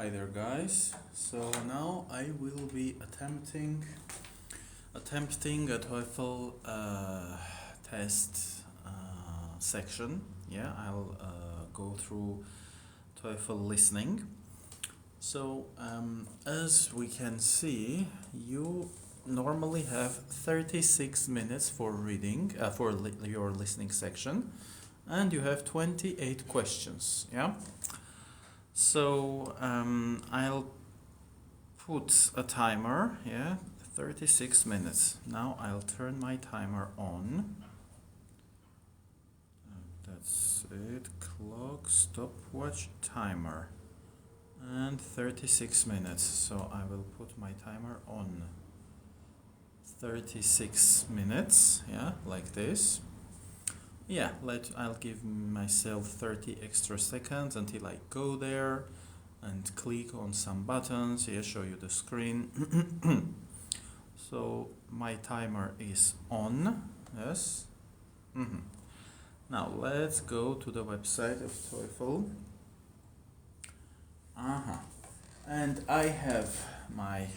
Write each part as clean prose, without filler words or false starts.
Hi there guys, so now I will be attempting a TOEFL test section. Yeah, I'll go through TOEFL listening. So as we can see, you normally have 36 minutes for reading, your listening section, and you have 28 questions. Yeah. So I'll put a timer, 36 minutes. Now I'll turn my timer on. That's it, clock, stopwatch, timer. And 36 minutes, so I will put my timer on. 36 minutes, like this. I'll give myself 30 extra seconds until I go there and click on some buttons. Show you the screen. So my timer is on. Yes. Now let's go to the website of TOEFL. And I have my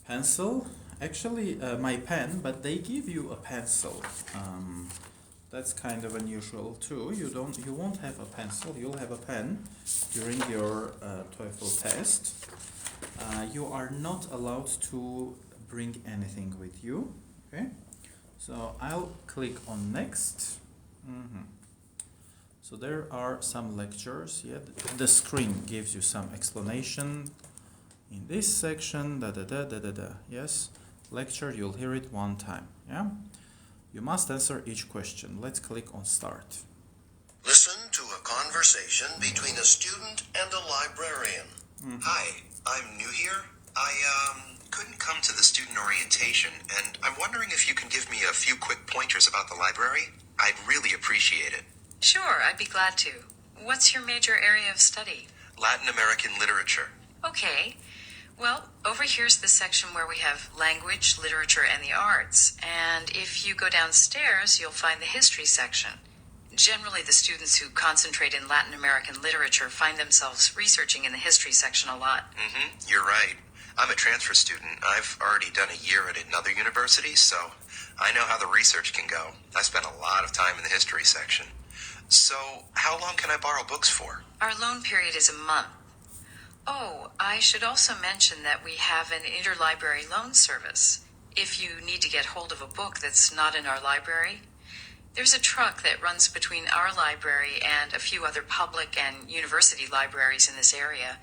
pencil. Actually, my pen, but they give you a pencil. That's kind of unusual too. You won't have a pencil. You'll have a pen during your TOEFL test. You are not allowed to bring anything with you. Okay. So I'll click on next. So there are some lectures. The screen gives you some explanation. In this section, Yes, lecture. You'll hear it one time. You must answer each question. Let's click on start. Listen to a conversation between a student and a librarian. Hi, I'm new here. I couldn't come to the student orientation, and I'm wondering if you can give me a few quick pointers about the library. I'd really appreciate it. Sure, I'd be glad to. What's your major area of study? Latin American literature. Okay. Well, over here's the section where we have language, literature, and the arts. And if you go downstairs, you'll find the history section. Generally, the students who concentrate in Latin American literature find themselves researching in the history section a lot. You're right. I'm a transfer student. I've already done a year at another university, so I know how the research can go. I spent a lot of time in the history section. So, how long can I borrow books for? Our loan period is a month. Oh, I should also mention that we have an interlibrary loan service. If you need to get hold of a book that's not in our library, there's a truck that runs between our library and a few other public and university libraries in this area.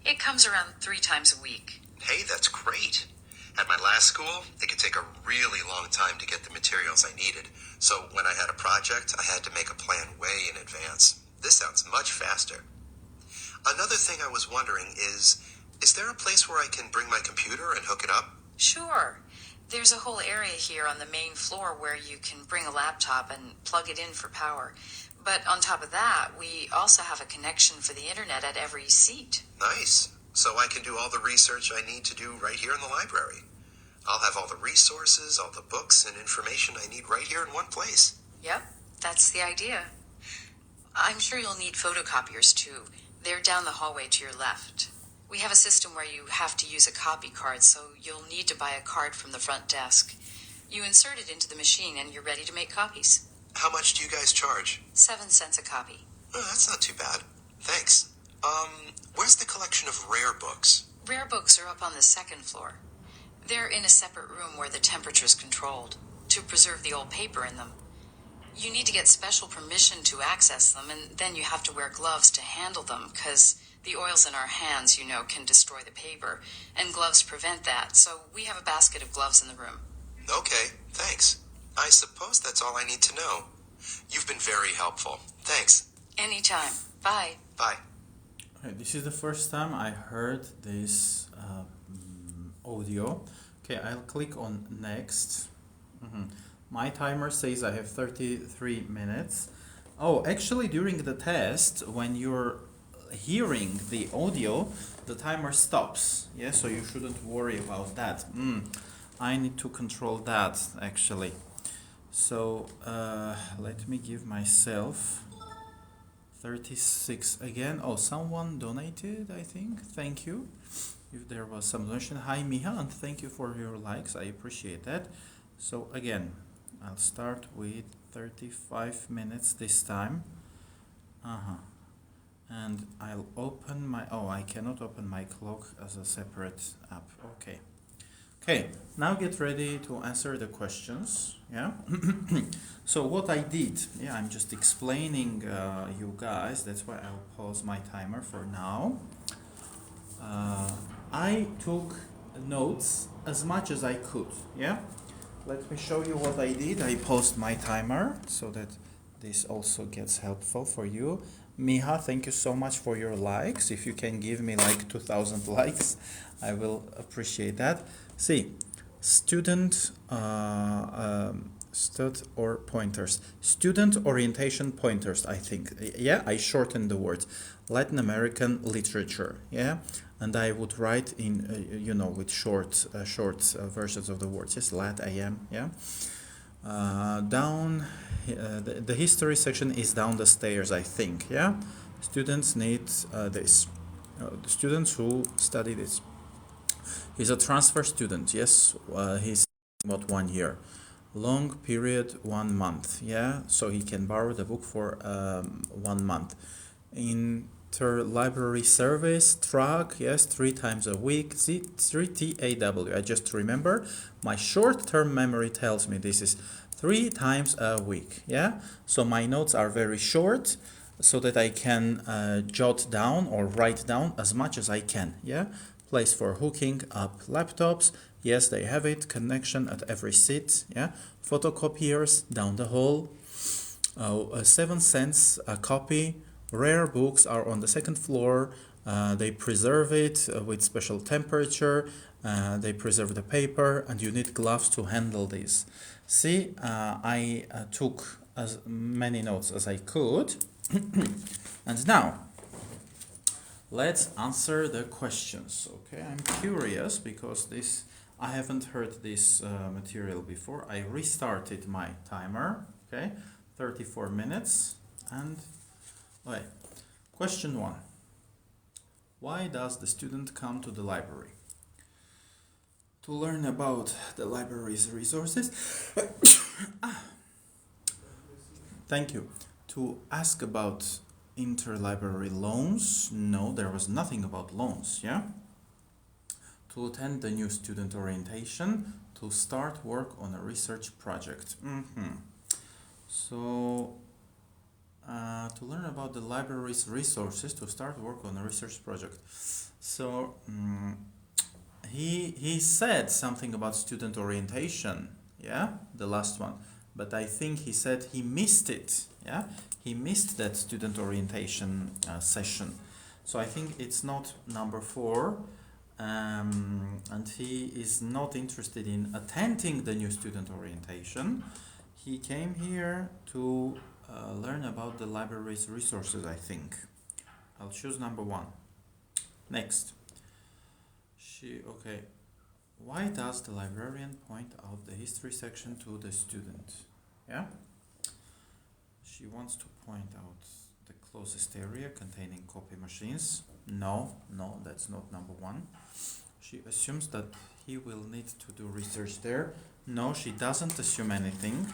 It comes around 3 times a week. Hey, that's great. At my last school, it could take a really long time to get the materials I needed. So when I had a project, I had to make a plan way in advance. This sounds much faster. Another thing I was wondering is there a place where I can bring my computer and hook it up? Sure. There's a whole area here on the main floor where you can bring a laptop and plug it in for power. But on top of that, we also have a connection for the internet at every seat. Nice. So I can do all the research I need to do right here in the library. I'll have all the resources, all the books and information I need right here in one place. Yep, that's the idea. I'm sure you'll need photocopiers too. They're down the hallway to your left. We have a system where you have to use a copy card, so you'll need to buy a card from the front desk. You insert it into the machine and you're ready to make copies. How much do you guys charge? 7 cents a copy. Oh, that's not too bad. Thanks. Where's the collection of rare books? Rare books are up on the 2nd floor. They're in a separate room where the temperature's controlled, to preserve the old paper in them. You need to get special permission to access them, and then you have to wear gloves to handle them, because the oils in our hands, can destroy the paper, and gloves prevent that, so we have a basket of gloves in the room. Okay, thanks. I suppose that's all I need to know. You've been very helpful. Thanks. Anytime. Bye. Bye. Okay, this is the first time I heard this audio. Okay, I'll click on next. My timer says I have 33 minutes. Oh, actually during the test, when you're hearing the audio, the timer stops. So you shouldn't worry about that. I need to control that actually. So let me give myself 36 again. Oh, someone donated, I think. Thank you. If there was some donation. Hi, Miha, and thank you for your likes. I appreciate that. So again, I'll start with 35 minutes this time. And I'll open my, oh, I cannot open my clock as a separate app. Okay. Okay, now get ready to answer the questions. Yeah. So what I did, yeah, I'm just explaining you guys. That's why I'll pause my timer for now. I took notes as much as I could. Yeah. Let me show you what I did. I paused my timer so that this also gets helpful for you. Miha, thank you so much for your likes. If you can give me like 2,000 likes, I will appreciate that. See, student or pointers. Student orientation pointers, I think. Yeah, I shortened the words. Latin American literature, yeah? And I would write in, you know, with short versions of the words. Yes, Lat, I am, yeah? Down, the history section is down the stairs, I think, yeah? Students need this. The students who study this. He's a transfer student, yes, he's about 1 year. Long period, 1 month, yeah? So he can borrow the book for 1 month. Interlibrary service, track, yes, 3 times a week. See, 3 TAW, I just remember. My short-term memory tells me this is 3 times a week, yeah? So my notes are very short so that I can jot down or write down as much as I can, yeah? Place for hooking up laptops, yes, they have it. Connection at every seat, yeah? Photocopiers down the hall. 7 cents a copy. Rare books are on the 2nd floor. They preserve it with special temperature. They preserve the paper, and you need gloves to handle this. See, I took as many notes as I could. And now, let's answer the questions. Okay, I'm curious because I haven't heard this material before. I restarted my timer. Okay, 34 minutes. And okay, question 1. Why does the student come to the library? To learn about the library's resources. Thank you. To ask about interlibrary loans. No, there was nothing about loans, yeah? To attend the new student orientation. To start work on a research project. So, to learn about the library's resources, to start work on a research project. So, he said something about student orientation, yeah, the last one, but I think he said he missed it, yeah, he missed that student orientation session. So I think it's not number 4, and he is not interested in attending the new student orientation. He came here to learn about the library's resources, I think. I'll choose number 1. Next. Okay. Why does the librarian point out the history section to the student? Yeah? She wants to point out the closest area containing copy machines. No, that's not number 1. She assumes that he will need to do research there. No, she doesn't assume anything.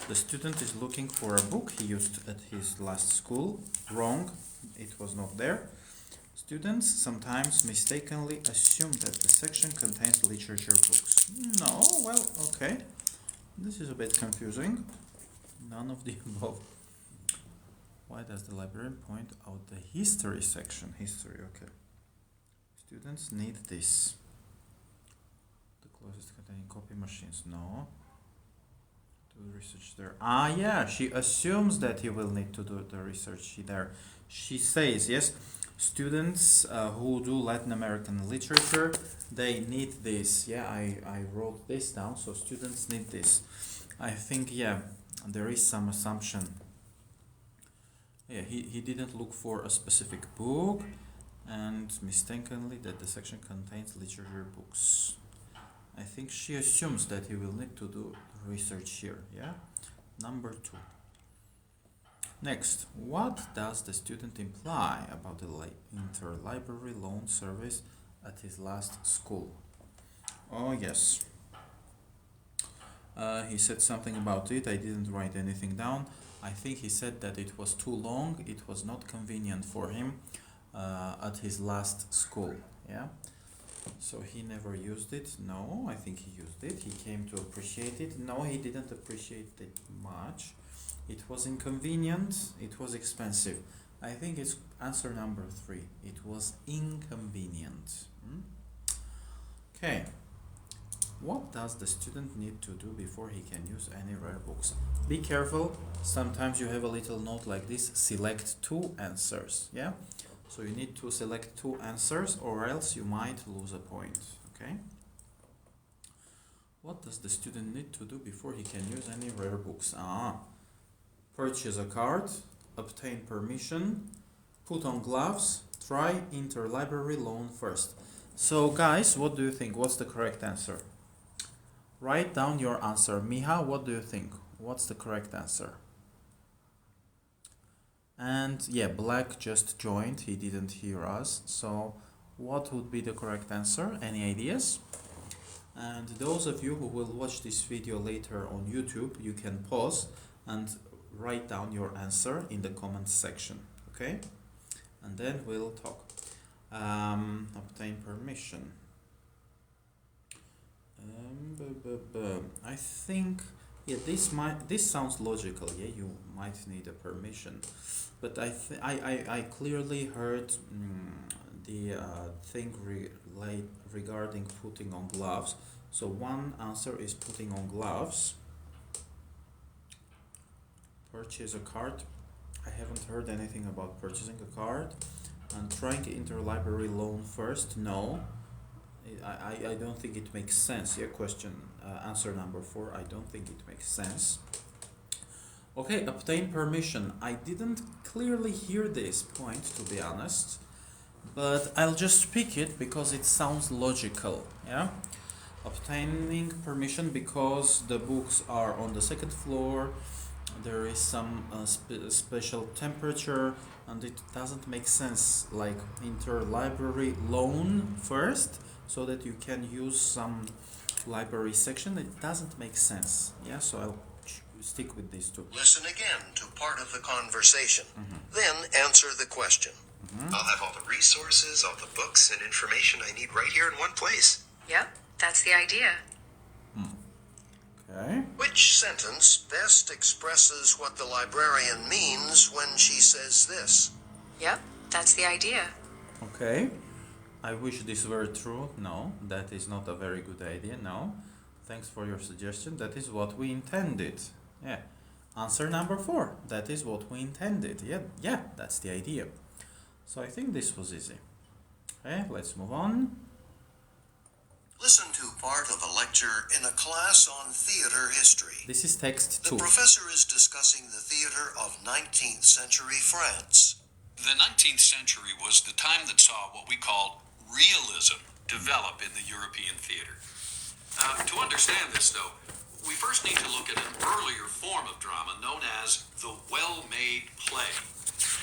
The student is looking for a book he used at his last school. Wrong, it was not there. Students sometimes mistakenly assume that the section contains literature books. No, well, okay. This is a bit confusing. None of the above. Why does the librarian point out the history section? History, okay. Students need this. The closest containing copy machines. No. Do research there. Yeah, she assumes that he will need to do the research there. She says, yes, students who do Latin American literature, they need this. Yeah, I wrote this down, so students need this. I think, yeah, there is some assumption. Yeah, he didn't look for a specific book, and mistakenly that the section contains literature books. I think she assumes that he will need to do research here, yeah? Number 2. Next, what does the student imply about the interlibrary loan service at his last school? Oh yes. He said something about it. I didn't write anything down. I think he said that it was too long. It was not convenient for him at his last school. Yeah. So he never used it. No, I think he used it. He came to appreciate it. No, he didn't appreciate it much. It was inconvenient. It was expensive. I think it's answer number 3. It was inconvenient. Okay. What does the student need to do before he can use any rare books? Be careful. Sometimes you have a little note like this. Select 2 answers. Yeah. So you need to select 2 answers, or else you might lose a point. Okay. What does the student need to do before he can use any rare books? Purchase a card, obtain permission, put on gloves, try interlibrary loan first. So guys, what do you think? What's the correct answer? Write down your answer. Miha, what do you think? What's the correct answer? And yeah, Black just joined. He didn't hear us. So what would be the correct answer? Any ideas? And those of you who will watch this video later on YouTube, you can pause and write down your answer in the comments section. Okay? And then we'll talk. Obtain permission. I think, yeah, this sounds logical. Yeah, you might need a permission, but I clearly heard the thing regarding putting on gloves. So one answer is putting on gloves. Purchase a card. I haven't heard anything about purchasing a card. And trying interlibrary loan first. No. I don't think it makes sense. Yeah, answer number 4. I don't think it makes sense. Okay, obtain permission. I didn't clearly hear this point, to be honest, but I'll just speak it because it sounds logical. Yeah, obtaining permission because the books are on the 2nd floor. There is some special temperature, and it doesn't make sense like interlibrary loan first, so that you can use some library section. It doesn't make sense. Yeah, so I'll stick with these 2. Listen again to part of the conversation. Then answer the question. I'll have all the resources, all the books and information I need right here in one place. Yep, that's the idea. Okay. Which sentence best expresses what the librarian means when she says this? Yep, that's the idea. Okay. I wish this were true. No, that is not a very good idea. No. Thanks for your suggestion. That is what we intended. Yeah. Answer number 4. That is what we intended. Yeah, that's the idea. So I think this was easy. Okay, let's move on. Listen to part of a lecture in a class on theater history. This is text 2. The professor is discussing the theater of 19th century France. The 19th century was the time that saw what we called realism develop in the European theater. To understand this, though, we first need to look at an earlier form of drama known as the well-made play,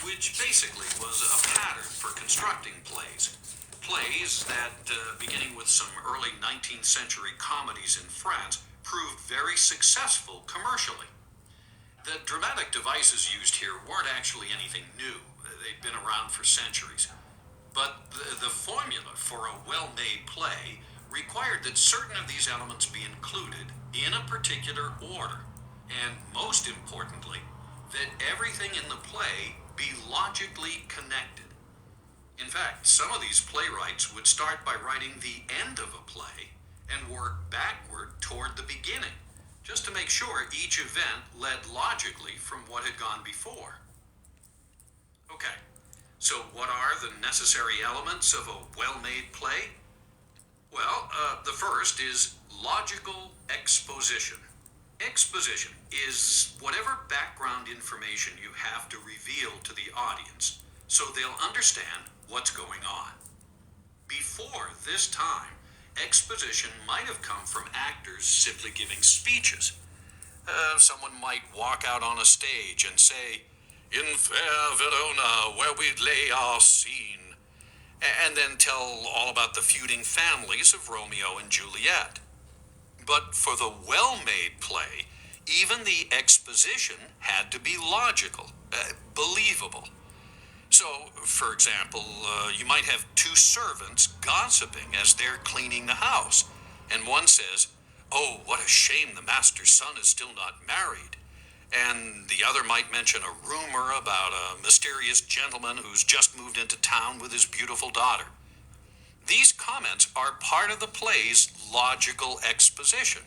which basically was a pattern for constructing plays. Plays that, beginning with some early 19th century comedies in France, proved very successful commercially. The dramatic devices used here weren't actually anything new. They'd been around for centuries. But the formula for a well-made play required that certain of these elements be included in a particular order, and most importantly, that everything in the play be logically connected. In fact, some of these playwrights would start by writing the end of a play and work backward toward the beginning, just to make sure each event led logically from what had gone before. Okay, so what are the necessary elements of a well-made play? Well, the first is logical exposition. Exposition is whatever background information you have to reveal to the audience so they'll understand what's going on. Before this time, exposition might have come from actors simply giving speeches. Someone might walk out on a stage and say, in fair Verona, where we lay our scene, and then tell all about the feuding families of Romeo and Juliet. But for the well-made play, even the exposition had to be logical, believable. So, for example, you might have two servants gossiping as they're cleaning the house, and one says, "Oh, what a shame the master's son is still not married." And the other might mention a rumor about a mysterious gentleman who's just moved into town with his beautiful daughter. These comments are part of the play's logical exposition.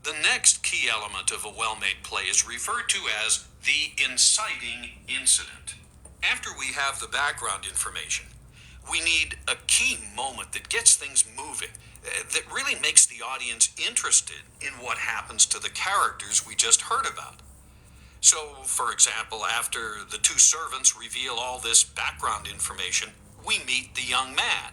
The next key element of a well-made play is referred to as the inciting incident. After we have the background information, we need a key moment that gets things moving, that really makes the audience interested in what happens to the characters we just heard about. So, for example, after the two servants reveal all this background information, we meet the young man,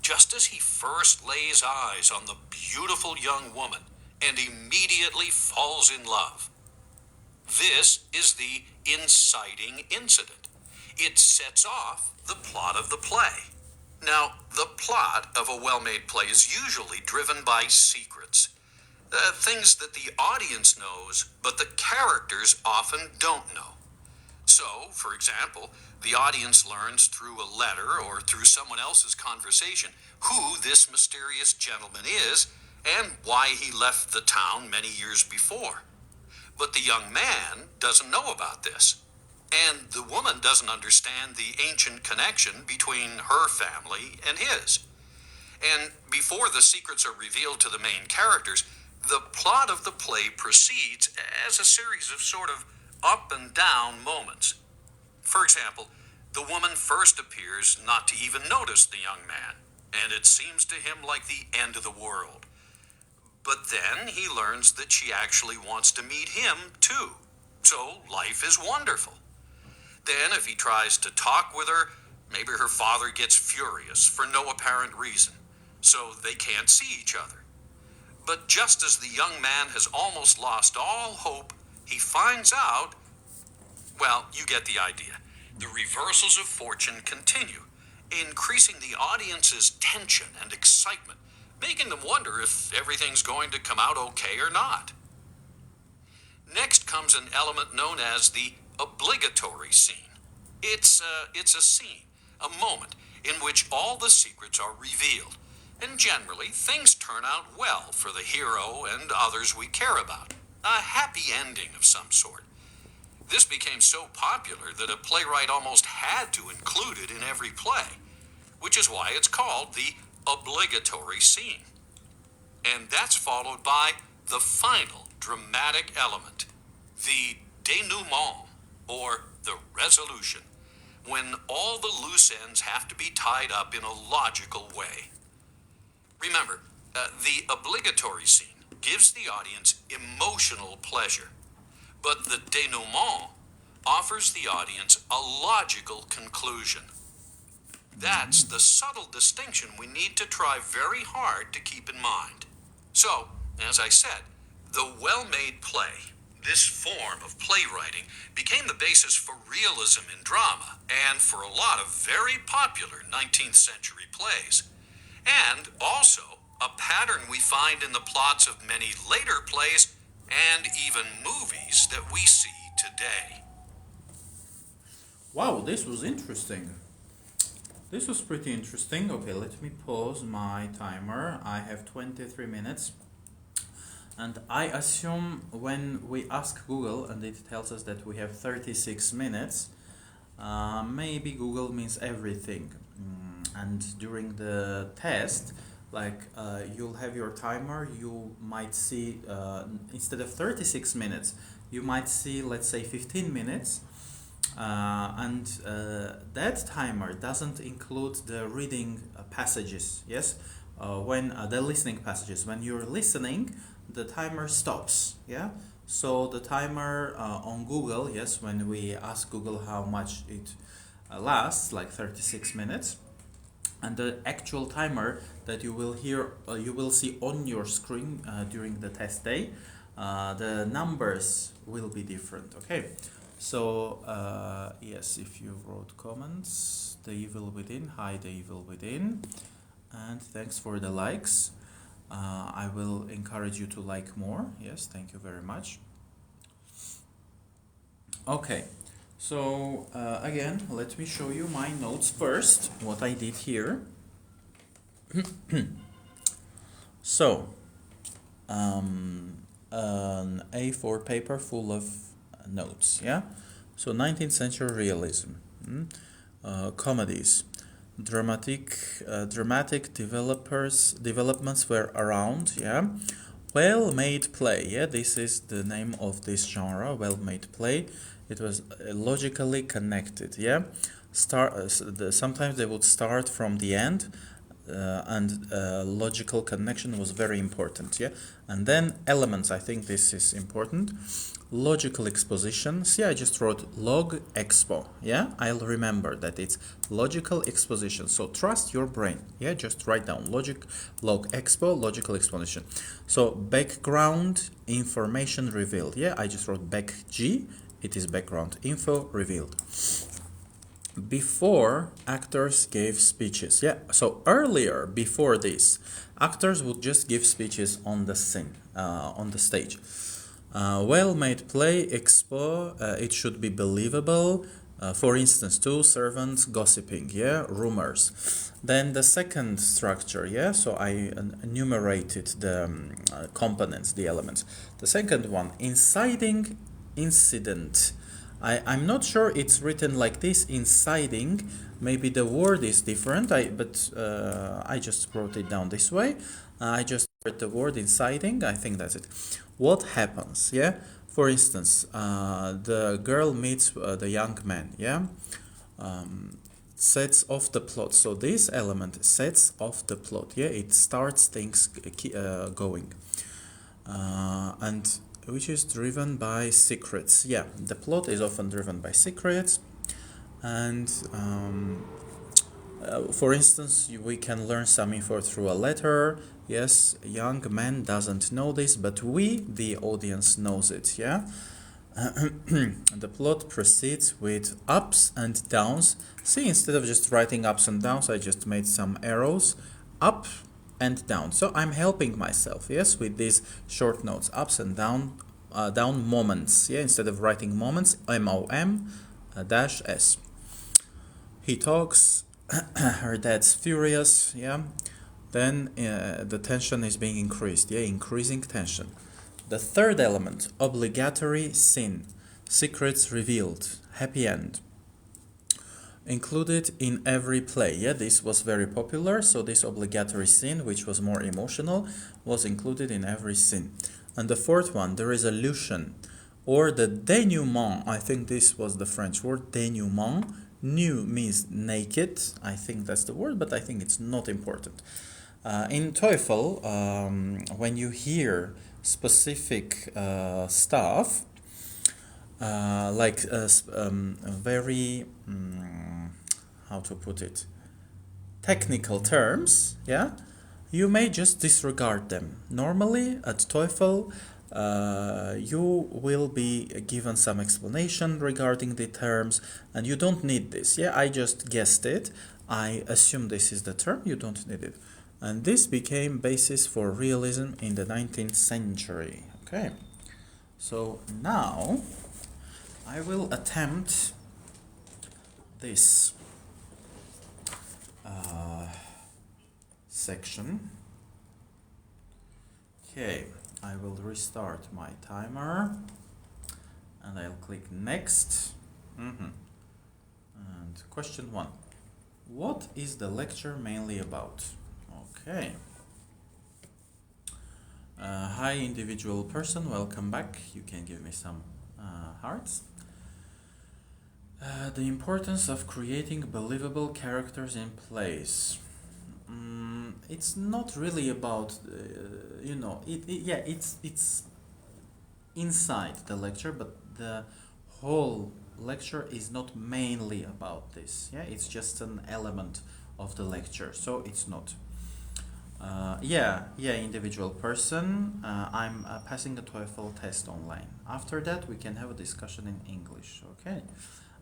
just as he first lays eyes on the beautiful young woman and immediately falls in love. This is the inciting incident. It sets off the plot of the play. Now, the plot of a well-made play is usually driven by secrets, things that the audience knows, but the characters often don't know. So, for example, the audience learns through a letter or through someone else's conversation who this mysterious gentleman is and why he left the town many years before. But the young man doesn't know about this, and the woman doesn't understand the ancient connection between her family and his. And before the secrets are revealed to the main characters, the plot of the play proceeds as a series of sort of up and down moments. For example, the woman first appears not to even notice the young man, and it seems to him like the end of the world. But then he learns that she actually wants to meet him too. So life is wonderful. Then if he tries to talk with her, maybe her father gets furious for no apparent reason, so they can't see each other. But just as the young man has almost lost all hope, he finds out, well, you get the idea. The reversals of fortune continue, increasing the audience's tension and excitement, making them wonder if everything's going to come out okay or not. Next comes an element known as the obligatory scene. It's a scene, a moment, in which all the secrets are revealed, and generally things turn out well for the hero and others we care about. A happy ending of some sort. This became so popular that a playwright almost had to include it in every play, which is why it's called the obligatory scene. And that's followed by the final dramatic element, the denouement, or the resolution, when all the loose ends have to be tied up in a logical way. Remember, the obligatory scene gives the audience emotional pleasure, but the denouement offers the audience a logical conclusion. That's the subtle distinction we need to try very hard to keep in mind. So, as I said, the well-made play, this form of playwriting, became the basis for realism in drama and for a lot of very popular 19th century plays. And also a pattern we find in the plots of many later plays and even movies that we see today. Wow, this was interesting. This was pretty interesting. Okay, let me pause my timer. I have 23 minutes. And I assume when we ask Google and it tells us that we have 36 minutes, maybe Google means everything. And during the test, you'll have your timer, you might see, instead of 36 minutes, you might see, let's say, 15 minutes. And that timer doesn't include the reading passages, yes? The listening passages. When you're listening, the timer stops, yeah? So the timer on Google, yes, when we ask Google how much it lasts, like 36 minutes, and the actual timer that you will hear, you will see on your screen during the test day, the numbers will be different, okay? So yes, if you wrote comments, the evil within, hi the evil within, and thanks for the likes. I will encourage you to like more. Yes, thank you very much. Okay, so again, let me show you my notes first, what I did here. So, an A4 paper full of notes, yeah? So 19th century realism, comedies, dramatic developments were around, yeah? Well-made play, yeah? This is the name of this genre, well-made play. It was logically connected, yeah? Sometimes they would start from the end, and logical connection was very important, yeah? And then elements, I think this is important. Logical exposition. See, I just wrote log expo, yeah? I'll remember that it's logical exposition. So trust your brain, yeah? Just write down log expo, logical exposition. So background information revealed, yeah? I just wrote back G. It is background info revealed. Before actors gave speeches, yeah? So earlier, before this, actors would just give speeches on the scene, on the stage. Well-made play, expo, it should be believable. For instance, two servants gossiping, yeah, rumors. Then the second structure, yeah, so I enumerated the components, the elements. The second one, inciting incident. I'm not sure it's written like this, inciting. Maybe the word is different, but I just wrote it down this way. I just wrote the word inciting, I think that's it. What happens, yeah? For instance, the girl meets the young man, yeah? Sets off the plot. So this element sets off the plot, yeah? It starts things going. And which is driven by secrets. Yeah, the plot is often driven by secrets. And for instance, we can learn some info through a letter. Yes, a young man doesn't know this, but we, the audience, knows it, yeah? The plot proceeds with ups and downs. See, instead of just writing ups and downs, I just made some arrows. Up and down. So I'm helping myself, yes, with these short notes, ups and down moments, yeah, instead of writing moments, MOM-S. He talks, her dad's furious, yeah, then the tension is being increased, yeah, increasing tension. The third element, obligatory scene, secrets revealed, happy end. Included in every play, yeah, this was very popular, so this obligatory scene, which was more emotional, was included in every scene. And the fourth one, the resolution, or the denouement. I think this was the French word, denouement. Nu means naked, I think that's the word, but I think it's not important. In TOEFL, when you hear specific stuff, like very, how to put it, technical terms, yeah, you may just disregard them. Normally at TOEFL, you will be given some explanation regarding the terms, and you don't need this. Yeah, I just guessed it. I assume this is the term. You don't need it. And this became basis for realism in the 19th century. Okay, so now I will attempt this section. Okay, I will restart my timer and I'll click next. And question 1. What is the lecture mainly about? Okay. Hi individual person, welcome back. You can give me some hearts. The importance of creating believable characters in plays. It's not really about, it's inside the lecture, but the whole lecture is not mainly about this. Yeah, it's just an element of the lecture, so it's not. Yeah, individual person. I'm passing a TOEFL test online. After that, we can have a discussion in English, okay?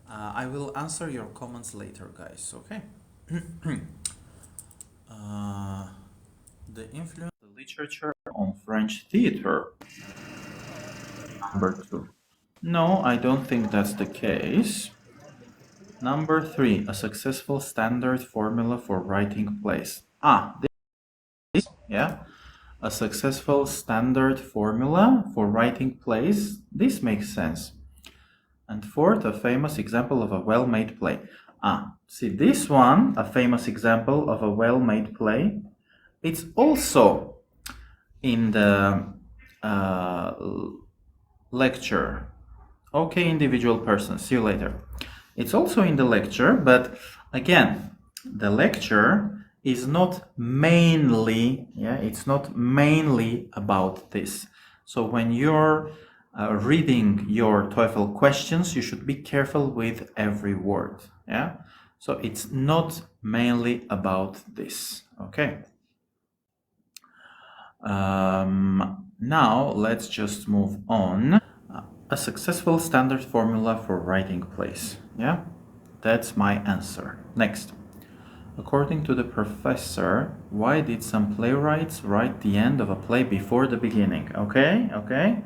I will answer your comments later, guys, okay? The influence of literature on French theater. Number 2. No, I don't think that's the case. Number 3, a successful standard formula for writing plays. This, yeah. A successful standard formula for writing plays. This makes sense. And 4th, a famous example of a well-made play. See this one, a famous example of a well-made play. It's also in the lecture. Okay, individual person, see you later. It's also in the lecture, but again, the lecture is not mainly, it's not mainly about this. So when you're reading your TOEFL questions, you should be careful with every word, yeah? So it's not mainly about this, okay? Now let's just move on. A successful standard formula for writing plays, yeah? That's my answer. Next. According to the professor, why did some playwrights write the end of a play before the beginning? Okay.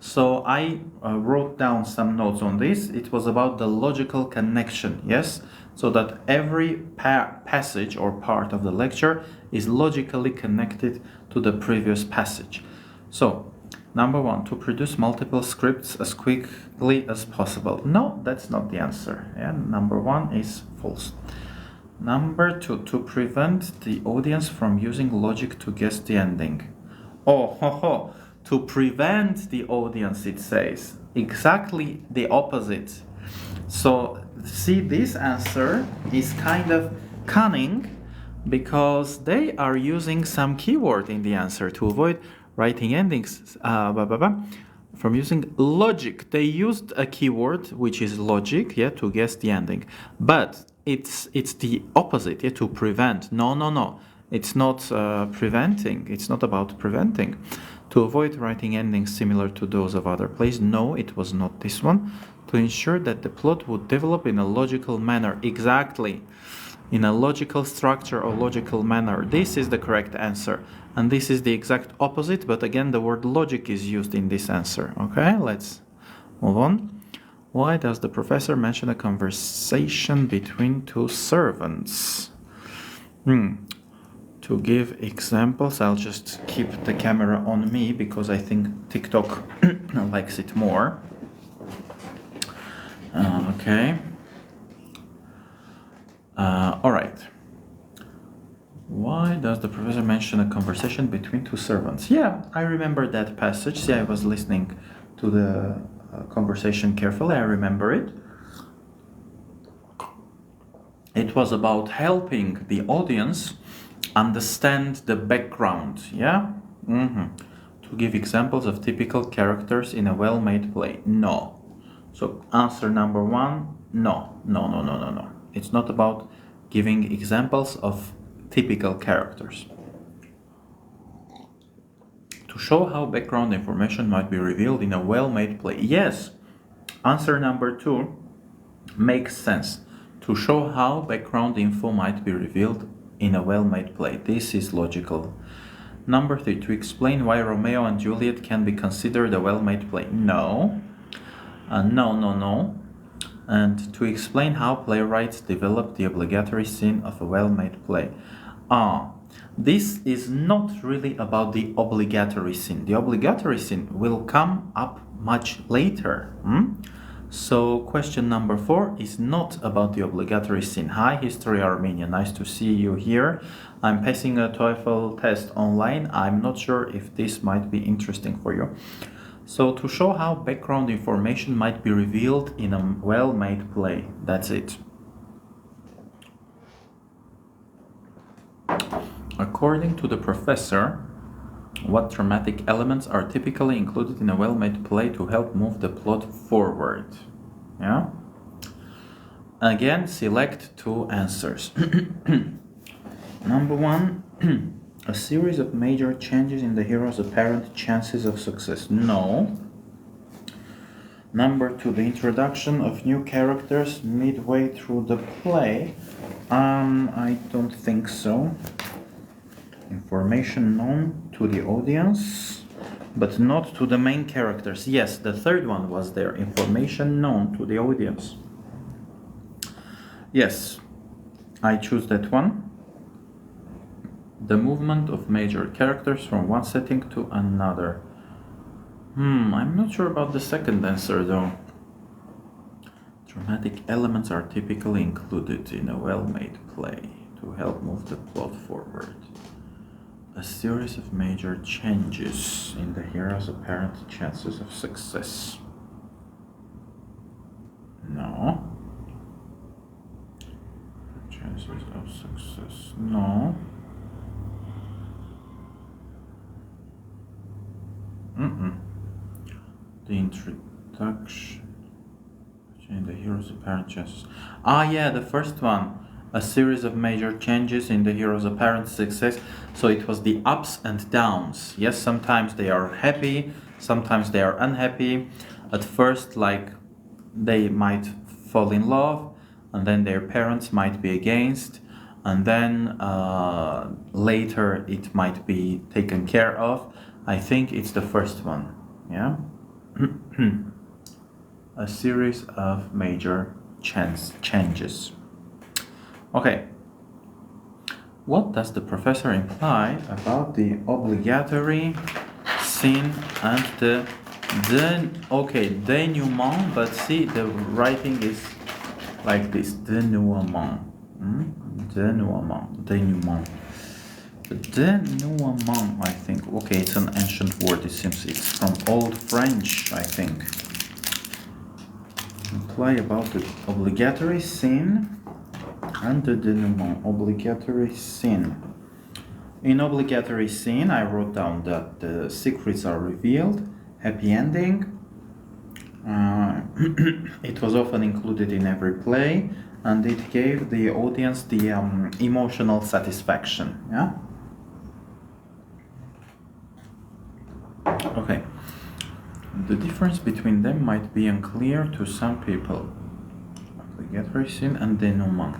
So I wrote down some notes on this. It was about the logical connection, yes? So that every passage or part of the lecture is logically connected to the previous passage. So, number 1, to produce multiple scripts as quickly as possible. No, that's not the answer. Yeah? Number 1 is false. Number 2, to prevent the audience from using logic to guess the ending. To prevent the audience, it says. Exactly the opposite. So, see, this answer is kind of cunning because they are using some keyword in the answer to avoid writing endings from using logic. They used a keyword which is logic, yeah, to guess the ending. But it's the opposite, yeah, to prevent. No. It's not preventing. It's not about preventing. To avoid writing endings similar to those of other plays. No, it was not this one. To ensure that the plot would develop in a logical manner. Exactly. In a logical structure or logical manner. This is the correct answer. And this is the exact opposite, but again, the word logic is used in this answer. Okay, let's move on. Why does the professor mention a conversation between two servants? To give examples, I'll just keep the camera on me because I think TikTok likes it more. Okay. All right. Why does the professor mention a conversation between two servants? Yeah, I remember that passage. See, I was listening to the conversation carefully. I remember it. It was about helping the audience understand the background, yeah? To give examples of typical characters in a well-made play. No. So answer number 1, no. It's not about giving examples of typical characters. To show how background information might be revealed in a well-made play. Yes, answer number 2 makes sense. To show how background info might be revealed in a well-made play. This is logical. Number 3, to explain why Romeo and Juliet can be considered a well-made play. No. No. And to explain how playwrights develop the obligatory scene of a well-made play. This is not really about the obligatory scene. The obligatory scene will come up much later. So question number 4 is not about the obligatory scene. Hi, History Armenia. Nice to see you here. I'm passing a TOEFL test online. I'm not sure if this might be interesting for you. So to show how background information might be revealed in a well-made play. That's it. According to the professor, what dramatic elements are typically included in a well-made play to help move the plot forward? Yeah. Again, select 2 answers. Number 1, A series of major changes in the hero's apparent chances of success. No. Number 2, the introduction of new characters midway through the play. I don't think so. Information known to the audience, but not to the main characters. Yes, the third one was there. Information known to the audience. Yes, I choose that one. The movement of major characters from one setting to another. I'm not sure about the second answer though. Dramatic elements are typically included in a well-made play to help move the plot forward. A series of major changes in the hero's apparent chances of success. No. Chances of success. No. The introduction in the hero's apparent chances. Yeah, the first one. A series of major changes in the hero's apparent success. So it was the ups and downs. Yes, sometimes they are happy, sometimes they are unhappy. At first, like, they might fall in love, and then their parents might be against, and then later it might be taken care of. I think it's the first one. Yeah. A series of major changes. Okay. What does the professor imply about the obligatory scene and the denouement, but see, the writing is like this, denouement. Denouement. The denouement, I think. Okay, it's an ancient word. It seems it's from Old French, I think. Imply about the obligatory scene and the denouement. Obligatory scene. In obligatory scene, I wrote down that the secrets are revealed, happy ending. It was often included in every play, and it gave the audience the emotional satisfaction. Yeah. Okay. The difference between them might be unclear to some people. Obligatory scene and denouement.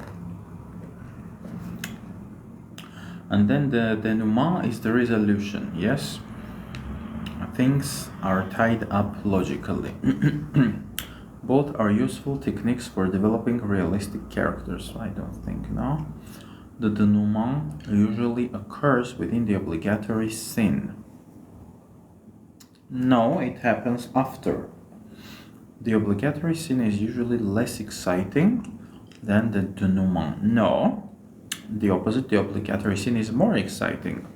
And then the denouement is the resolution, yes? Things are tied up logically. Both are useful techniques for developing realistic characters. I don't think, no? The denouement usually occurs within the obligatory scene. No, it happens after. The obligatory scene is usually less exciting than the denouement. No, the opposite, the obligatory scene is more exciting.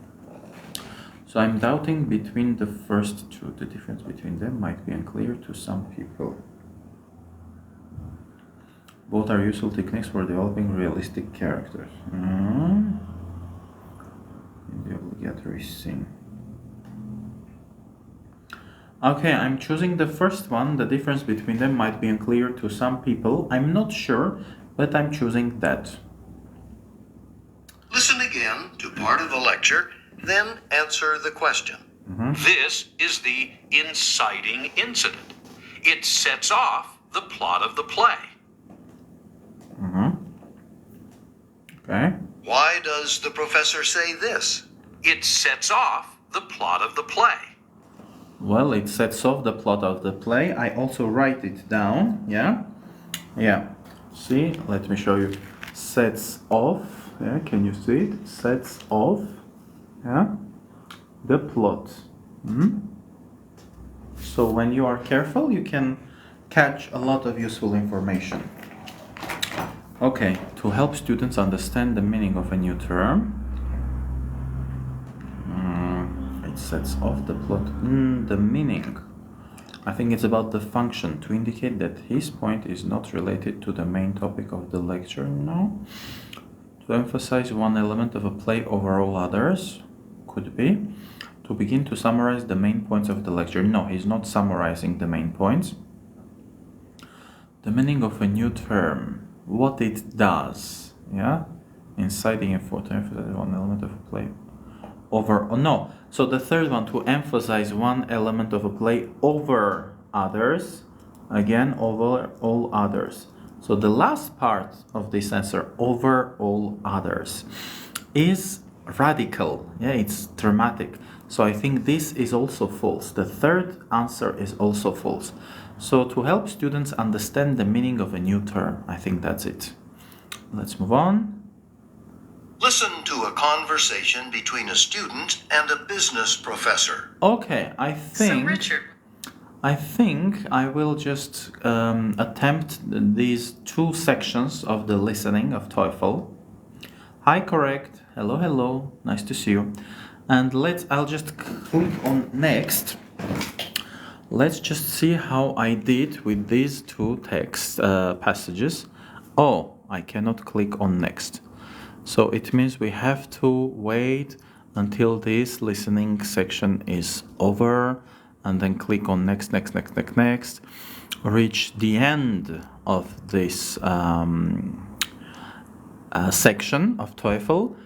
So I'm doubting between the first two. The difference between them might be unclear to some people. Both are useful techniques for developing realistic characters. In the obligatory scene. Okay, I'm choosing the first one. The difference between them might be unclear to some people. I'm not sure, but I'm choosing that. Listen again to part of the lecture, then answer the question. This is the inciting incident. It sets off the plot of the play. Okay. Why does the professor say this? It sets off the plot of the play. Well, it sets off the plot of the play. I also write it down. Yeah. See, let me show you. Sets off. Yeah, can you see it? Sets off. Yeah. The plot. So when you are careful, you can catch a lot of useful information. Okay, to help students understand the meaning of a new term, it sets off the plot. The meaning. I think it's about the function, to indicate that his point is not related to the main topic of the lecture. No. To emphasize one element of a play over all others. Could be. To begin to summarize the main points of the lecture. No, he's not summarizing the main points. The meaning of a new term. What it does. Yeah? Inciting effort to emphasize one element of a play. over, oh, no. So the third one, to emphasize one element of a play over others, again, over all others. So the last part of this answer, over all others, is radical. Yeah, it's dramatic. So I think this is also false. The third answer is also false. So to help students understand the meaning of a new term, I think that's it. Let's move on. Listen to a conversation between a student and a business professor. Okay, I So, Richard, think I will just attempt these two sections of the listening of TOEFL. Hi, correct. Hello, hello. Nice to see you. And I'll just click on next. Let's just see how I did with these two text passages. Oh, I cannot click on next. So it means we have to wait until this listening section is over and then click on next, reach the end of this section of TOEFL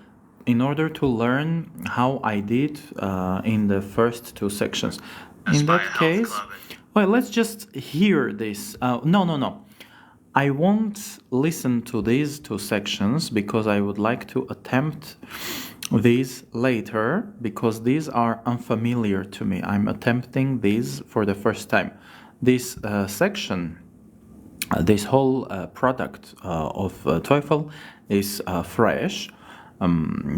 in order to learn how I did in the first two sections. In that case, well, let's just hear this. No. I won't listen to these two sections because I would like to attempt these later because these are unfamiliar to me. I'm attempting these for the first time. This section, this whole product of TOEFL is fresh.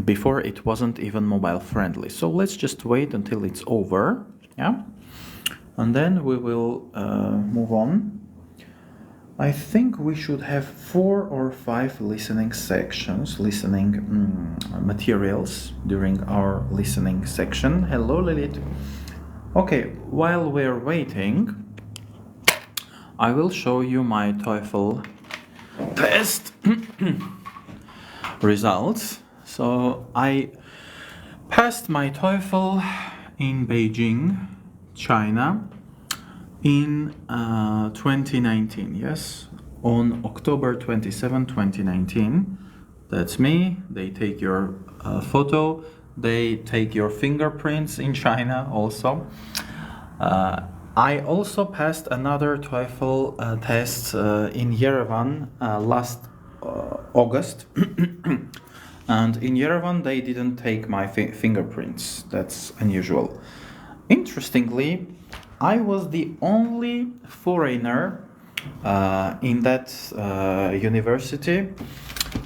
Before it wasn't even mobile friendly. So let's just wait until it's over. Yeah. And then we will move on. I think we should have 4 or 5 listening sections, listening materials during our listening section. Hello, Lilith. Okay, while we're waiting, I will show you my TOEFL test results. So I passed my TOEFL in Beijing, China, in 2019, yes, on October 27, 2019. That's me. They take your photo. They take your fingerprints in China also. I also passed another TOEFL test in Yerevan last August. And in Yerevan, they didn't take my fingerprints. That's unusual. Interestingly, I was the only foreigner in that university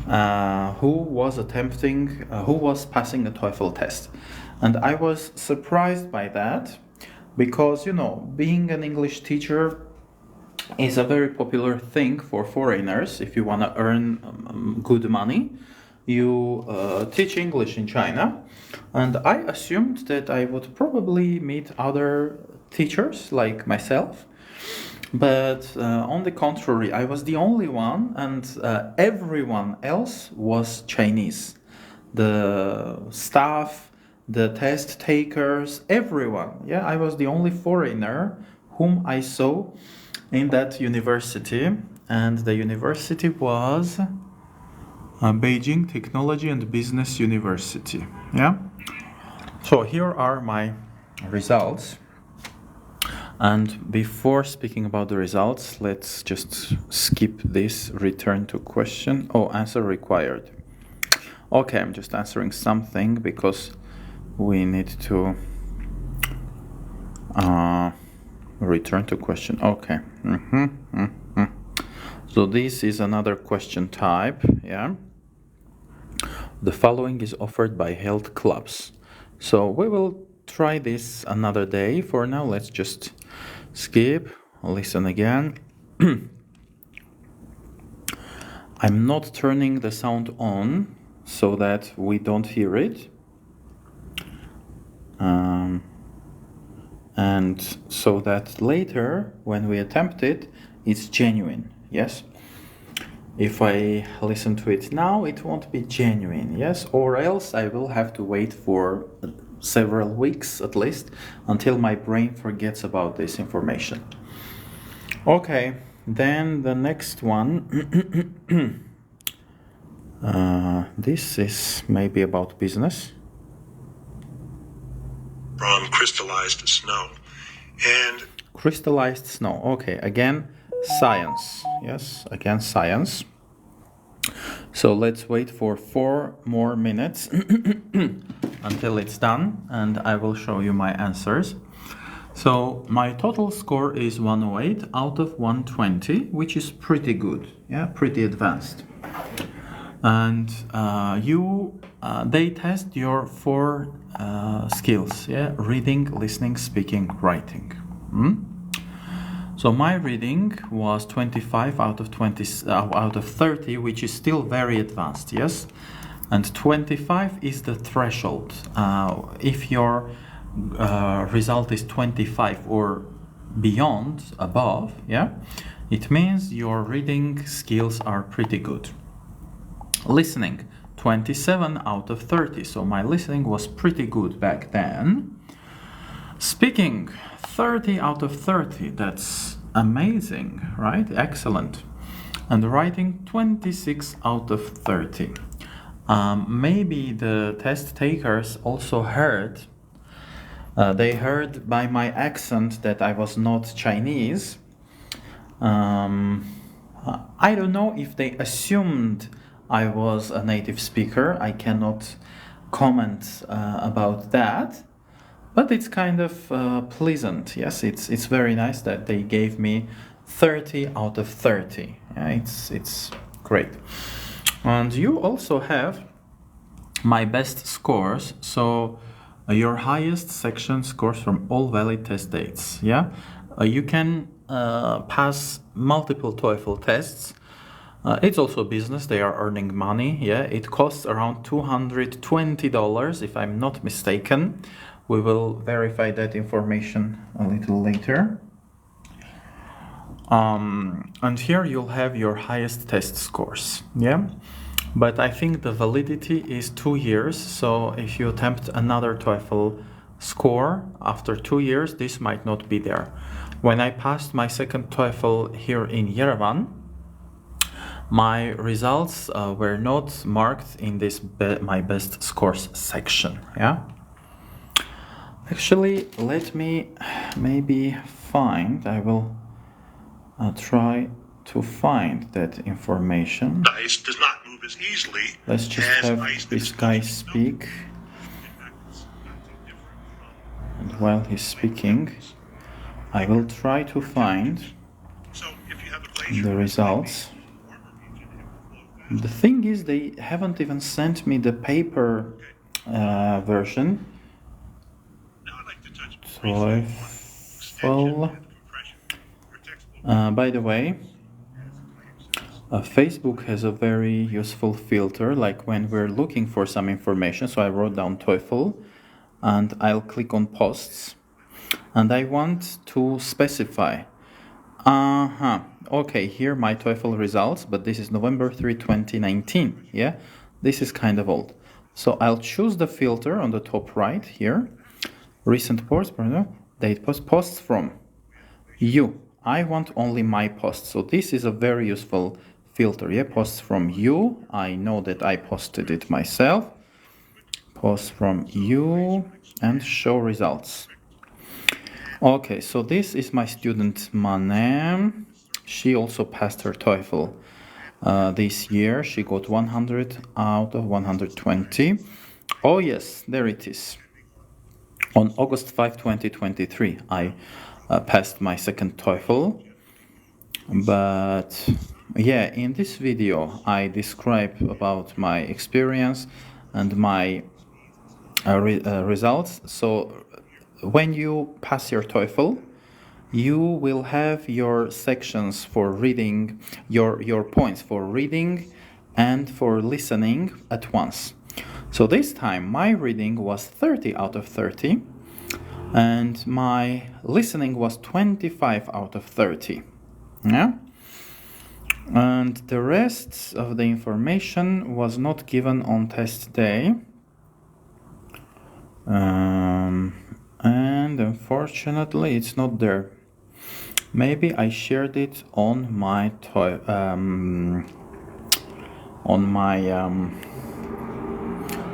who was passing a TOEFL test. And I was surprised by that because, you know, being an English teacher is a very popular thing for foreigners. If you want to earn good money, you teach English in China. And I assumed that I would probably meet other teachers like myself, but on the contrary, I was the only one, and everyone else was Chinese. The staff, the test takers, everyone. Yeah, I was the only foreigner whom I saw in that university, and the university was Beijing Technology and Business University. Yeah. So here are my results. And before speaking about the results, let's just skip this return to question. Oh, answer required. Okay, I'm just answering something because we need to return to question. Okay. So this is another question type. Yeah. The following is offered by health clubs. So we will try this another day. For now, let's just skip, listen again. I'm not turning the sound on so that we don't hear it. And so that later, when we attempt it, it's genuine, yes? If I listen to it now, it won't be genuine, yes? Or else I will have to wait for several weeks at least until my brain forgets about this information. Okay, then the next one. This is maybe about business. crystallized snow. And crystallized snow. Okay, again, science. Yes, again, science. So let's wait for 4 more minutes until it's done, and I will show you my answers. So my total score is 108 out of 120, which is pretty good, yeah, pretty advanced. And they test your 4 skills, yeah, reading, listening, speaking, writing. So my reading was 25 out of 30, which is still very advanced, yes. And 25 is the threshold. If your result is 25 or beyond, above, yeah, it means your reading skills are pretty good. Listening, 27 out of 30, so my listening was pretty good back then. Speaking, 30 out of 30, that's amazing, right? Excellent. And writing, 26 out of 30. Maybe the test takers also heard, they heard by my accent that I was not Chinese. I don't know if they assumed I was a native speaker. I cannot comment about that. But it's kind of pleasant. Yes, it's very nice that they gave me 30 out of 30. Yeah, it's great. And you also have my best scores. So your highest section scores from all valid test dates. Yeah, you can pass multiple TOEFL tests. It's also business. They are earning money. Yeah, it costs around $220 if I'm not mistaken. We will verify that information a little later. And here you'll have your highest test scores. Yeah, but I think the validity is 2 years. So if you attempt another TOEFL score after 2 years, this might not be there. When I passed my second TOEFL here in Yerevan, my results were not marked in this my best scores section. Yeah. Actually, let me maybe find, I will try to find that information. ice does not move as easily. Let's just have this guy speak. And while he's speaking, I will try to find the results. The thing is, they haven't even sent me the paper version. TOEFL. By the way, Facebook has a very useful filter, like when we're looking for some information. So I wrote down TOEFL, and I'll click on posts, and I want to specify. Okay, here my TOEFL results, but this is November 3, 2019. Yeah, this is kind of old. So I'll choose the filter on the top right here. Recent posts, date posts from you. I want only my posts. So this is a very useful filter. Yeah, posts from you. I know that I posted it myself. Posts from you and show results. Okay, so this is my student Manem. She also passed her TOEFL this year. She got 100 out of 120. Oh yes, there it is. On August 5, 2023, I passed my second TOEFL. But yeah, in this video, I describe about my experience and my results. So when you pass your TOEFL, you will have your sections for reading, your points for reading and for listening at once. So this time my reading was 30 out of 30 and my listening was 25 out of 30. Yeah? And the rest of the information was not given on test day. And unfortunately it's not there. Maybe I shared it on my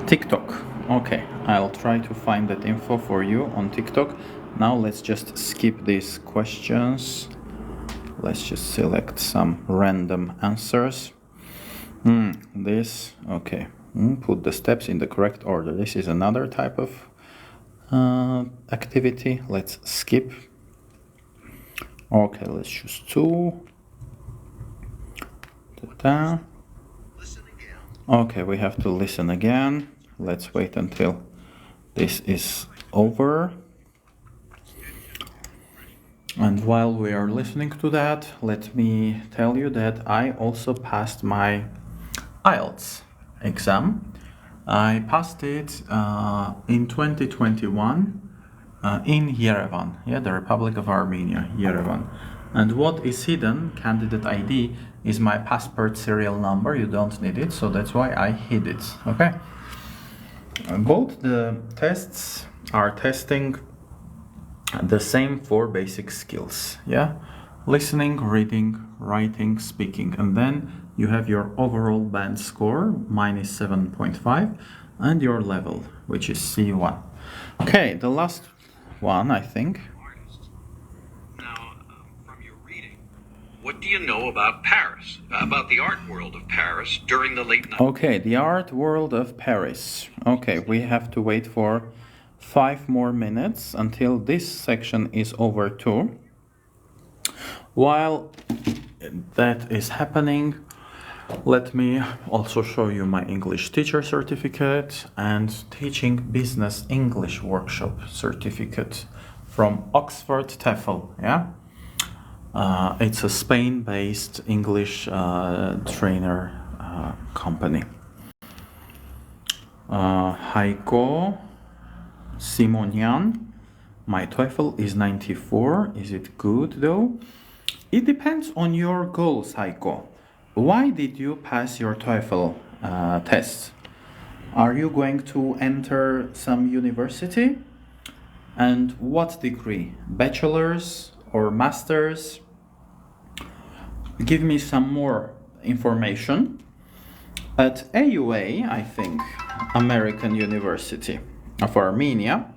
TikTok. Okay, I'll try to find that info for you on TikTok. Now let's just skip these questions. Let's just select some random answers. Okay. Put the steps in the correct order. This is another type of activity. Let's skip. Okay, let's choose 2. Ta-da. Okay, we have to listen again. Let's wait until this is over. And while we are listening to that, let me tell you that I also passed my IELTS exam. I passed it in 2021 in Yerevan, the Republic of Armenia, Yerevan. And what is hidden, candidate ID, is my passport serial number. You don't need it, so that's why I hid it, okay? Both the tests are testing the same 4 basic skills, listening, reading, writing, speaking, and then you have your overall band score, mine is 7.5, and your level, which is C1. Okay, the last one, I think. Now, from your reading, what do you know about Paris, about the art world of Paris during the late 90s? Okay, the art world of Paris. Okay, we have to wait for 5 more minutes until this section is over too. While that is happening, let me also show you my English teacher certificate and teaching business English workshop certificate from Oxford TEFL, it's a Spain-based English trainer company. Heiko Simonian, my TOEFL is 94. Is it good though? It depends on your goals, Heiko. Why did you pass your TOEFL test? Are you going to enter some university? And what degree? Bachelor's or master's? Give me some more information. At AUA, I think, American University of Armenia,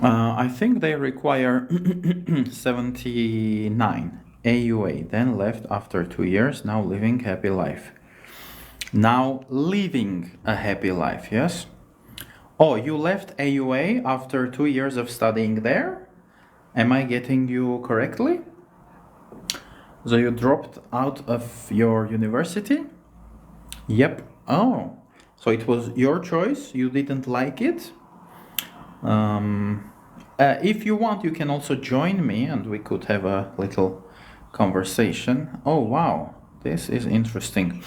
I think they require 79 AUA, then left after 2 years, now living happy life. Now living a happy life, yes? Oh, you left AUA after 2 years of studying there? Am I getting you correctly? So you dropped out of your university? Yep. Oh, so it was your choice, you didn't like it? If you want, you can also join me and we could have a little conversation. Oh, wow, this is interesting.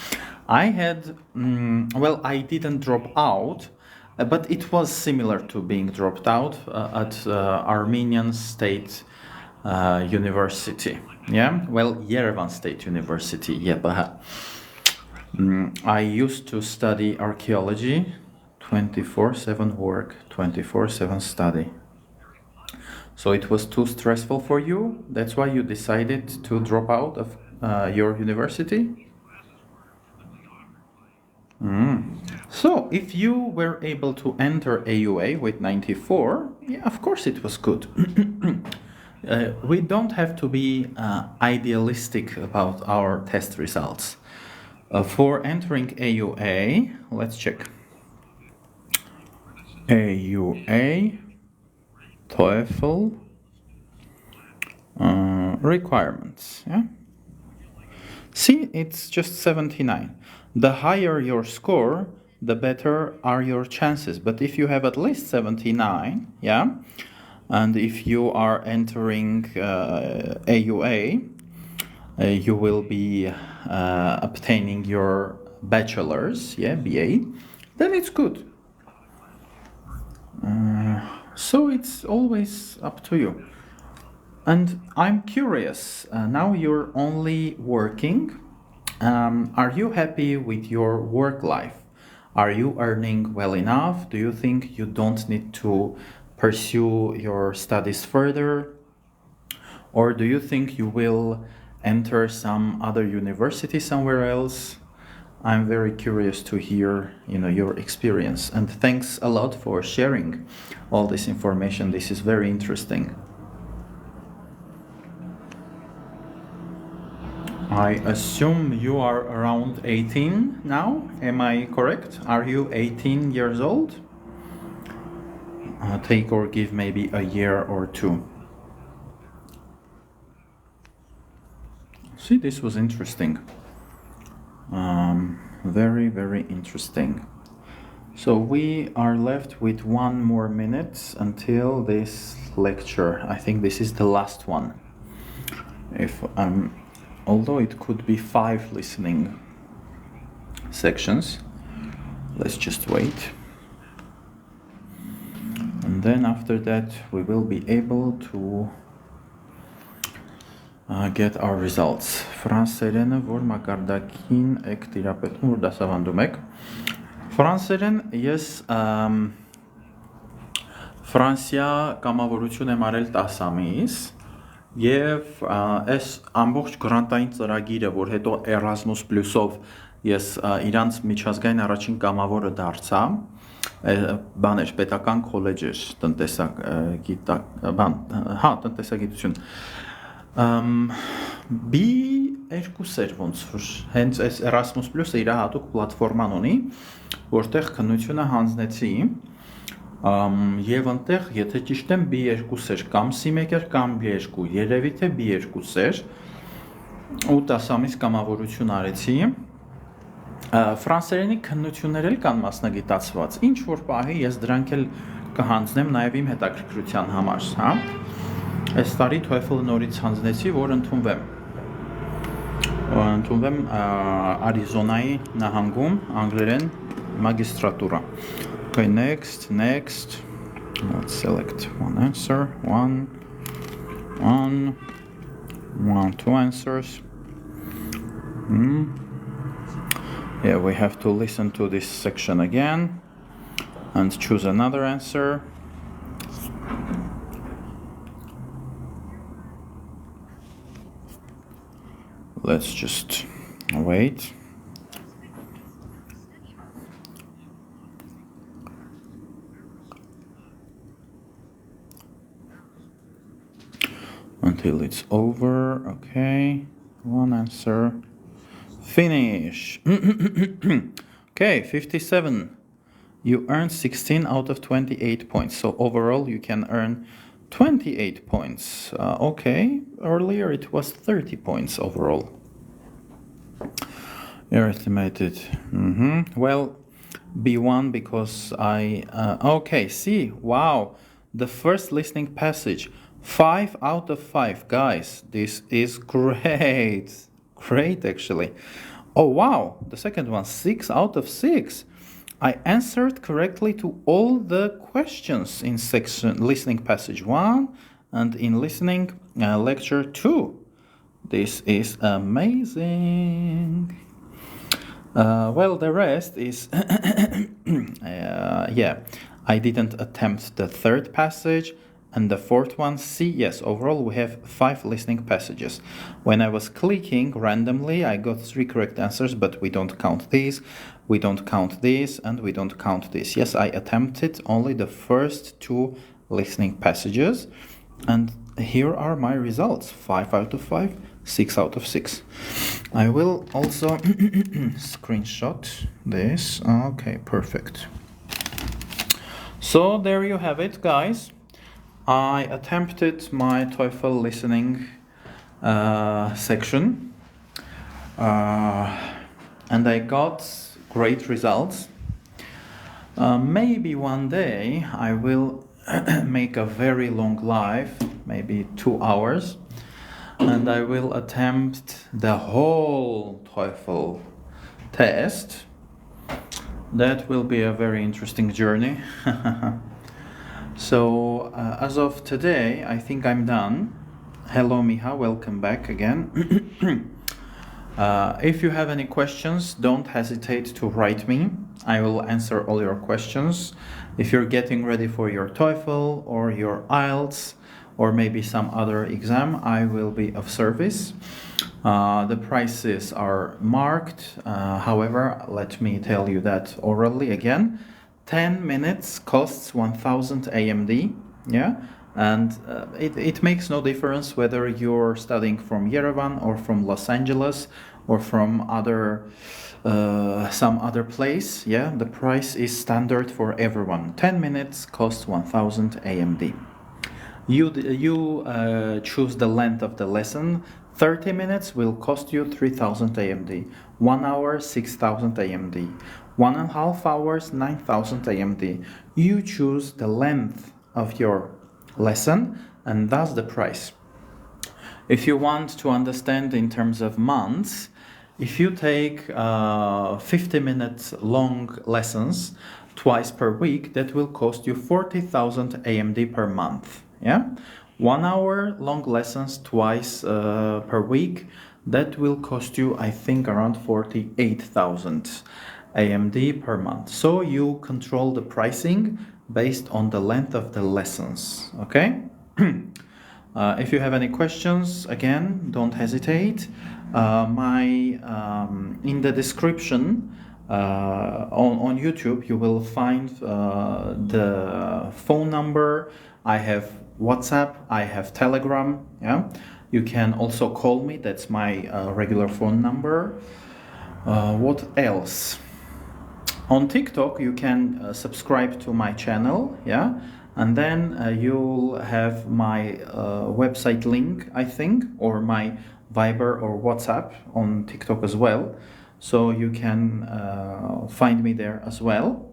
I had, I didn't drop out, but it was similar to being dropped out at Armenian State University. Yerevan State University, I used to study archaeology, 24/7 work, 24/7 study. So it was too stressful for you? That's why you decided to drop out of your university? So if you were able to enter AUA with 94, of course it was good. We don't have to be idealistic about our test results. For entering AUA, let's check. AUA, TOEFL, requirements. See, it's just 79. The higher your score, the better are your chances. But if you have at least 79, and if you are entering AUA, you will be obtaining your bachelor's, BA, then it's good. So it's always up to you. And I'm curious, now you're only working. Are you happy with your work life? Are you earning well enough? Do you think you don't need to pursue your studies further? Or do you think you will enter some other university somewhere else? I'm very curious to hear, your experience. And thanks a lot for sharing all this information. This is very interesting. I assume you are around 18 now. Am I correct? Are you 18 years old? Take or give maybe a year or two. See, this was interesting. Very, very interesting. So we are left with 1 more minute until this lecture. I think this is the last one. Although it could be 5 listening sections. Let's just wait. And then after that we will be able to get our results. Ֆրանսերենը, որ մակարդակին եք տիրապետում, որ դասավանդում եք։ Ֆրանսերեն ես Ֆրանսիա կամավորություն եմ արել 10 ամիս եւ այս ամբողջ գրանտային ծրագիրը, որ հետո Erasmus Plus-ով ես իրանց միջազգային առաջին կամավորը դարձա, բաներ, պետական քոլեջ էր, տնտեսագիտություն։ B2 էր ոնց որ հենց այս Erasmus Plus-ը իր հատուկ պլատֆորման ունի, որտեղ քննությունը հանձնեցի եւ այնտեղ եթե ճիշտ եմ B2 էր կամ C1 էր կամ B2, երևի թե B2 էր, 8 ամիս կամավորություն արեցի։ Ֆրանսերենի քննություններ էլ կան մասնագիտացված, ինչ որ պահի ես դրանք էլ կհանձնեմ նաև իմ հետաքրքրության համար, հա։ Այս տարի TOEFL-ը նորից հանձնեցի, որ ընդունվեմ Արիզոնայի նահանգում անգլերեն մագիստրատուրա։ Okay, next. Let's select one answer. One, two answers. Yeah, we have to listen to this section again and choose another answer. Let's just wait. Until it's over. Okay, one answer. Finish. Okay, 57. You earned 16 out of 28 points. So overall, you can earn 28 points. Okay, earlier it was 30 points overall. You're estimated. Well, B1 because okay, see, wow. The first listening passage. 5 out of 5, guys. This is great. Great, actually. Oh, wow. The second one, 6 out of 6. I answered correctly to all the questions in section listening passage 1 and in listening lecture 2. This is amazing. Well, the rest is yeah. I didn't attempt the third passage. And the fourth one, C, yes, overall we have 5 listening passages. When I was clicking randomly, I got 3 correct answers, but we don't count these, we don't count this, and we don't count this. Yes, I attempted only the first 2 listening passages, and here are my results, 5 out of 5, 6 out of 6. I will also screenshot this. Okay, perfect. So there you have it, guys. I attempted my TOEFL listening section and I got great results. Maybe one day I will make a very long live, maybe 2 hours, and I will attempt the whole TOEFL test. That will be a very interesting journey. So, as of today, I think I'm done. Hello, Miha, welcome back again. If you have any questions, don't hesitate to write me. I will answer all your questions. If you're getting ready for your TOEFL or your IELTS or maybe some other exam, I will be of service. The prices are marked. However, let me tell you that orally again. 10 minutes costs 1000 AMD. Yeah. And it makes no difference whether you're studying from Yerevan or from Los Angeles or from some other place. Yeah, the price is standard for everyone. 10 minutes costs 1000 AMD. You choose the length of the lesson. 30 minutes will cost you 3000 AMD. 1 hour, 6000 AMD. 1.5 hours, 9000 AMD. You choose the length of your lesson, and that's the price. If you want to understand in terms of months, if you take 50 minutes long lessons twice per week, that will cost you 40,000 AMD per month. Yeah, 1 hour long lessons twice per week, that will cost you, I think, around 48,000 AMD per month. So you control the pricing based on the length of the lessons. Okay. If you have any questions, again, don't hesitate. In the description on YouTube, you will find the phone number. I have WhatsApp, I have Telegram. Yeah, you can also call me. That's my regular phone number. What else? On TikTok, you can subscribe to my channel. Yeah. And then you'll have my website link, I think, or my Viber or WhatsApp on TikTok as well. So you can find me there as well.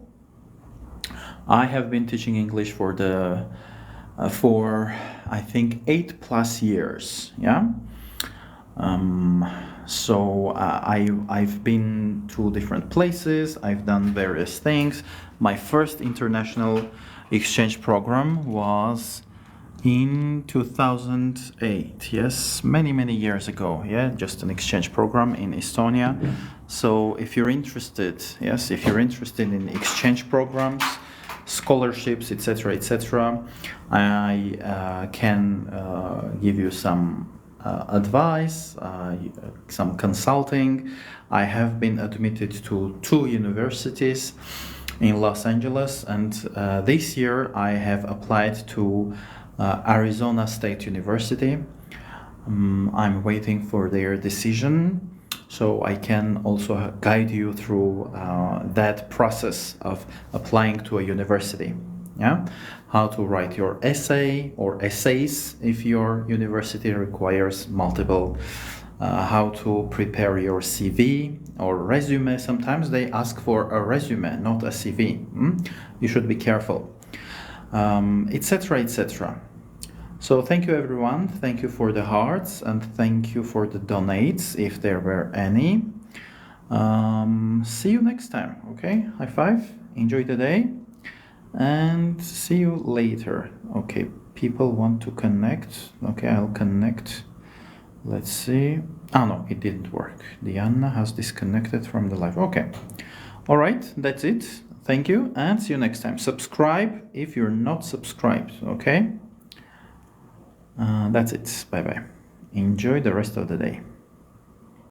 I have been teaching English for I think 8+ years. Yeah. So I've been to different places. I've done various things. My first international exchange program was in 2008. Yes, many years ago. Yeah, just an exchange program in Estonia. So if you're interested, in exchange programs, scholarships, etc., I can give you some advice, some consulting. I have been admitted to 2 universities in Los Angeles, and this year I have applied to Arizona State University. I'm waiting for their decision, so I can also guide you through that process of applying to a university. Yeah, how to write your essay or essays if your university requires multiple. How to prepare your CV or resume. Sometimes they ask for a resume, not a CV. You should be careful, etc. So thank you, everyone. Thank you for the hearts, and thank you for the donates, if there were any. See you next time. Okay, high five. Enjoy the day, and see you later. Okay, people want to connect. Okay, I'll connect. Let's see. Oh no, it didn't work. Diana has disconnected from the live. Okay. All right, that's it. Thank you, and see you next time. Subscribe if you're not subscribed. Okay. That's it. Bye bye. Enjoy the rest of the day.